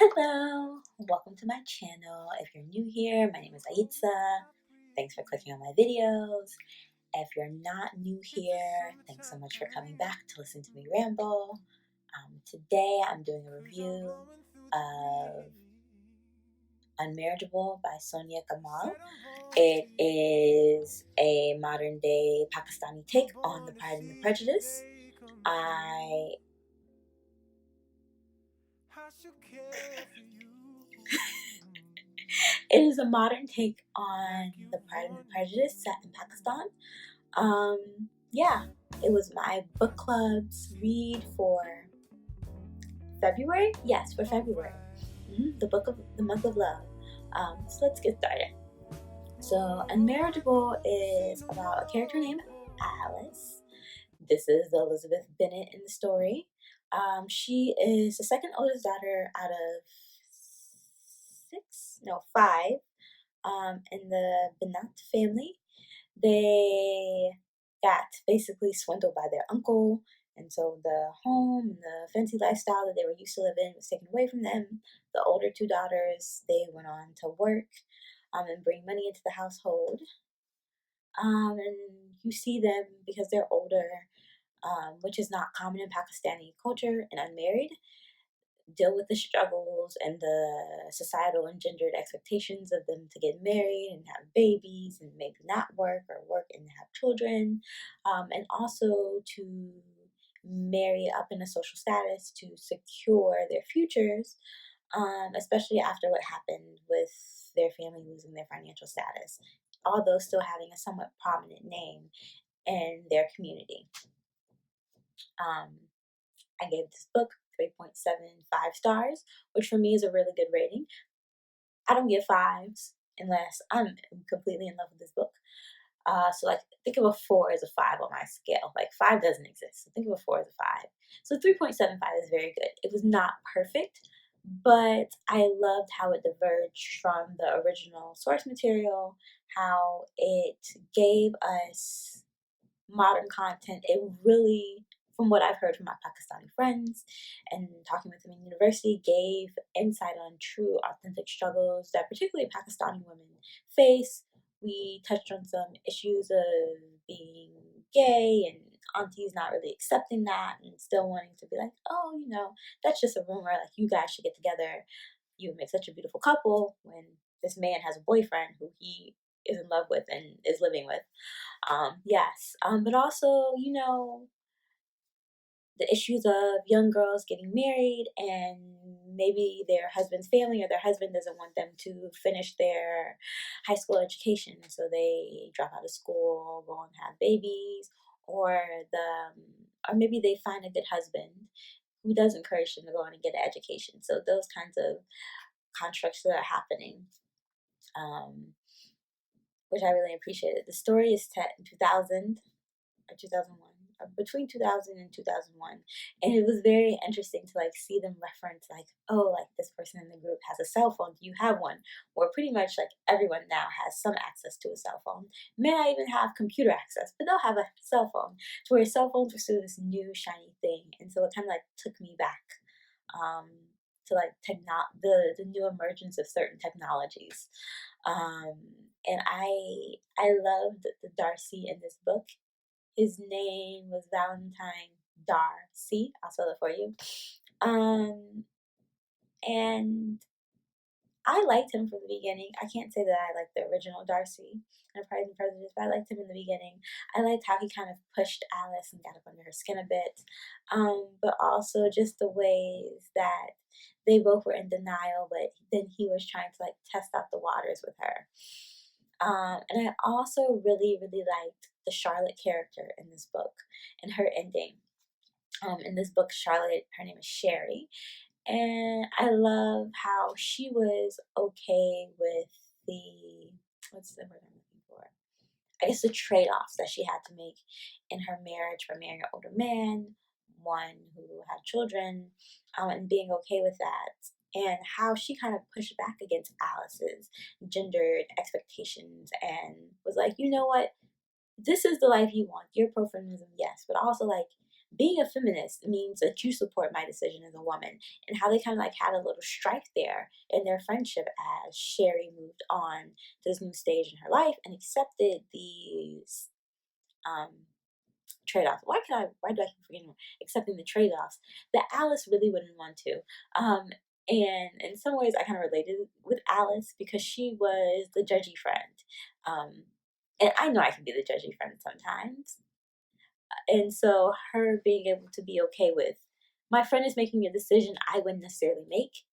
Hello, welcome to my channel. If you're new here, my name is Aitza. Thanks for clicking on my videos. If you're not new here, thanks so much for coming back to listen to me ramble. Today I'm doing a review of Unmarriageable by Soniah Kamal. It is a modern day Pakistani take on the Pride and the Prejudice. It is a modern take on the Pride and the Prejudice set in Pakistan. Yeah, it was my book club's read for February. Yes, for February. The month of love. So let's get started. So, Unmarriageable is about a character named Alice. This is the Elizabeth Bennet in the story. She is the second oldest daughter out of five, in the Bennet family. They got basically swindled by their uncle, and so the home and the fancy lifestyle that they were used to live in was taken away from them. The older two daughters, they went on to work and bring money into the household. And you see them because they're older, which is not common in Pakistani culture, and unmarried, deal with the struggles and the societal and gendered expectations of them to get married and have babies and maybe not work or work and have children, and also to marry up in a social status to secure their futures, especially after what happened with their family losing their financial status, although still having a somewhat prominent name in their community. I gave this book 3.75 stars, which for me is a really good rating. I don't give fives unless I'm completely in love with this book. So like think of a 4 as a 5 on my scale. Like 5 doesn't exist. So think of a 4 as a 5. So 3.75 is very good. It was not perfect, but I loved how it diverged from the original source material, how it gave us modern content. It really, from what I've heard from my Pakistani friends and talking with them in university, gave insight on true, authentic struggles that particularly Pakistani women face. We touched on some issues of being gay and aunties not really accepting that and still wanting to be like, oh, that's just a rumor. Like, you guys should get together. You would make such a beautiful couple when this man has a boyfriend who he is in love with and is living with. Yes. But also, the issues of young girls getting married and maybe their husband's family or their husband doesn't want them to finish their high school education, so they drop out of school, go and have babies, or or maybe they find a good husband who does encourage them to go on and get an education. So those kinds of constructs that are happening, which I really appreciated. The story is set in 2000 or 2001, or between 2000 and 2001, and it was very interesting to like see them reference like, oh, like this person in the group has a cell phone, do you have one? Where pretty much like everyone now has some access to a cell phone, may not even have computer access, but they'll have a cell phone, to where cell phones were still this new shiny thing. And so it kind of like took me back, um, to like the new emergence of certain technologies. um, and I loved the Darcy in this book. His name was Valentine Darcy. I'll spell it for you. And I liked him from the beginning. I can't say that I liked the original Darcy in Pride and Prejudice, but I liked him in the beginning. I liked how he kind of pushed Alice and got up under her skin a bit. But also just the ways that they both were in denial, but then he was trying to like test out the waters with her. And I also really, really liked the Charlotte character in this book and her ending. In this book, Charlotte, her name is Sherry, and I love how she was okay with the, what's the word I'm looking for? I guess the trade-offs that she had to make in her marriage for marrying an older man, one who had children, and being okay with that, and how she kind of pushed back against Alice's gendered expectations and was like, you know what, this is the life you want. You're pro feminism, yes, but also like being a feminist means that you support my decision as a woman, and how they kind of like had a little strike there in their friendship as Sherry moved on to this new stage in her life and accepted these um, trade-offs. Why do I keep forgetting accepting the trade-offs that Alice really wouldn't want to? And in some ways, I kind of related with Alice because she was the judgy friend. Um, and I know I can be the judgy friend sometimes. And so her being able to be okay with my friend is making a decision I wouldn't necessarily make,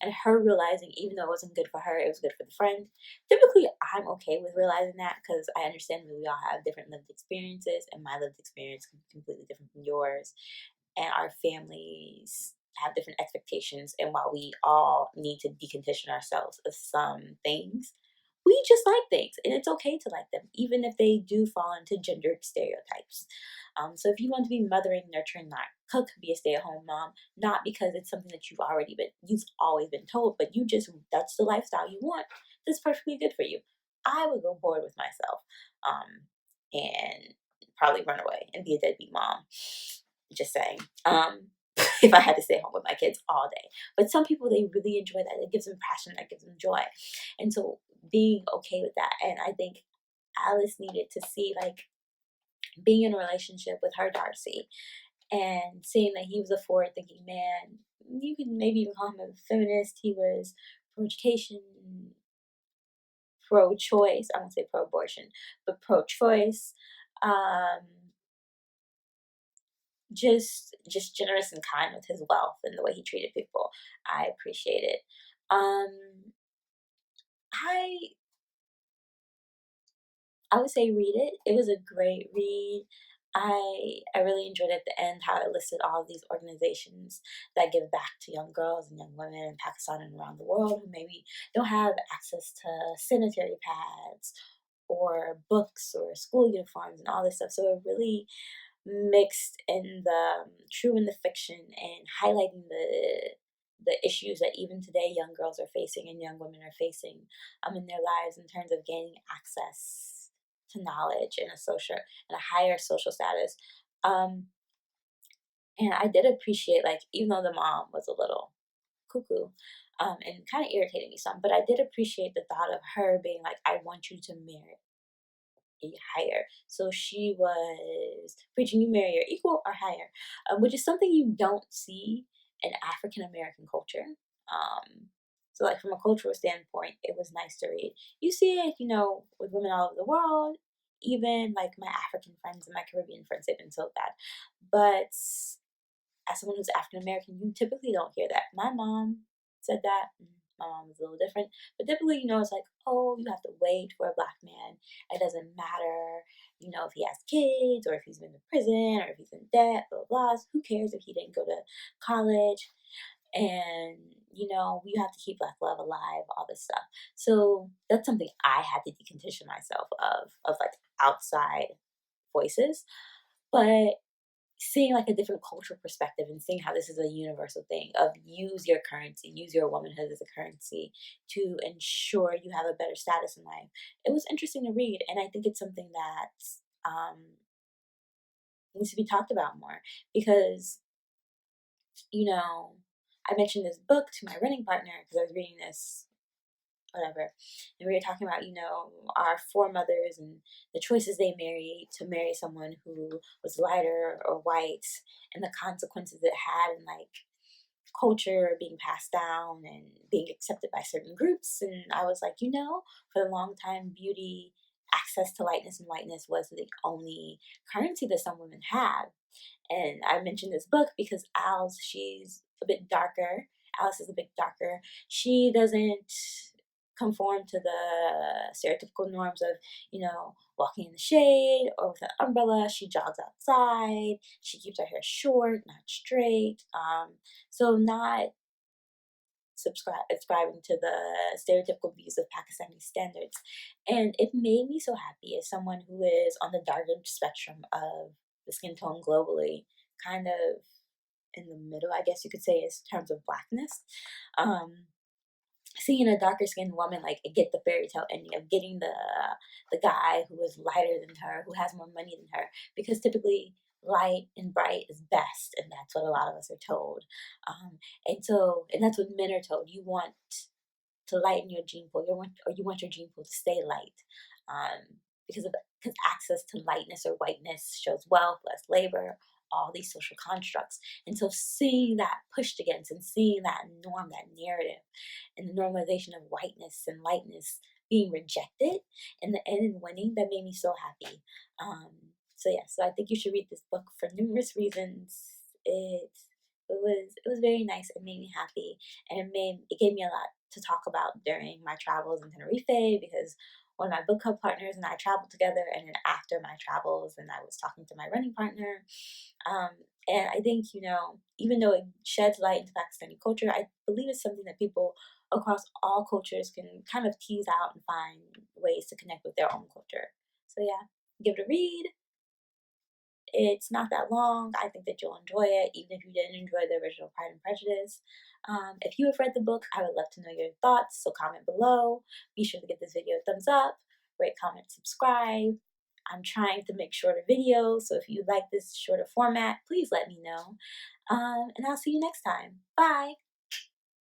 and her realizing even though it wasn't good for her, it was good for the friend. Typically, I'm okay with realizing that because I understand that we all have different lived experiences, and my lived experience can be completely different from yours, and our families have different expectations. And while we all need to decondition ourselves of some things, we just like things, and it's okay to like them, even if they do fall into gendered stereotypes. So if you want to be mothering, nurturing, not cook, be a stay-at-home mom, not because it's something that you've always been told, but you just that's the lifestyle you want. That's perfectly good for you. I would go bored with myself, and probably run away and be a deadbeat mom. Just saying. If I had to stay home with my kids all day. But some people, they really enjoy that. It gives them passion, that gives them joy. And so being okay with that. And I think Alice needed to see like being in a relationship with her Darcy and seeing that he was a forward thinking man. You could maybe even call him a feminist. He was pro education, pro choice. I won't say pro abortion, but pro choice. Um, just generous and kind with his wealth and the way he treated people. I appreciate it. I I would say read it. It was a great read. I really enjoyed at the end how it listed all of these organizations that give back to young girls and young women in Pakistan and around the world who maybe don't have access to sanitary pads or books or school uniforms and all this stuff. So it really mixed in the true and the fiction and highlighting the issues that even today young girls are facing and young women are facing in their lives in terms of gaining access to knowledge and a higher social status. Um, and I did appreciate like even though the mom was a little cuckoo and kind of irritated me some, but I did appreciate the thought of her being like, I want you to marry higher. So she was preaching you marry your equal or higher, which is something you don't see in African American culture. So, like from a cultural standpoint, it was nice to read. You see it, with women all over the world. Even like my African friends and my Caribbean friends, they've been told that. But as someone who's African American, you typically don't hear that. My mom said that. My mom was a little different. But typically, it's like, oh, you have to wait for a black man. It doesn't matter, if he has kids or if he's been to prison or if he's in debt, blah, blah, blah. Who cares if he didn't go to college? And, you have to keep black love alive, all this stuff. So that's something I had to decondition myself of like outside voices. But seeing like a different cultural perspective and seeing how this is a universal thing of use your currency, use your womanhood as a currency to ensure you have a better status in life. It was interesting to read, and I think it's something that needs to be talked about more because I mentioned this book to my running partner because I was reading this whatever. And we were talking about, our foremothers and the choices they made to marry someone who was lighter or white and the consequences it had and like culture being passed down and being accepted by certain groups. And I was like, for a long time, beauty, access to lightness and whiteness was the only currency that some women had. And I mentioned this book because she's a bit darker. Alice is a bit darker. She doesn't conform to the stereotypical norms of, walking in the shade or with an umbrella. She jogs outside. She keeps her hair short, not straight. So not subscribing to the stereotypical views of Pakistani standards. And it made me so happy as someone who is on the darker spectrum of the skin tone globally, kind of in the middle, I guess you could say, in terms of blackness. Seeing a darker skinned woman like get the fairy tale ending of getting the guy who is lighter than her, who has more money than her, because typically light and bright is best, and that's what a lot of us are told. And that's what men are told. You want to lighten your gene pool, you want your gene pool to stay light, um, because access to lightness or whiteness shows wealth, less labor, all these social constructs. And so seeing that pushed against and seeing that norm, that narrative, and the normalization of whiteness and lightness being rejected in the end and winning, that made me so happy. Um, so yeah, so I think you should read this book for numerous reasons. It it was very nice. It made me happy, and it gave me a lot to talk about during my travels in Tenerife, because one of my book club partners and I traveled together, and then after my travels, and I was talking to my running partner. Um, and I think, even though it sheds light into Pakistani culture, I believe it's something that people across all cultures can kind of tease out and find ways to connect with their own culture. So yeah, give it a read. It's not that long. I think that you'll enjoy it, even if you didn't enjoy the original Pride and Prejudice. If you have read the book, I would love to know your thoughts, so comment below. Be sure to give this video a thumbs up, rate, comment, subscribe. I'm trying to make shorter videos, so if you like this shorter format, please let me know. And I'll see you next time. Bye!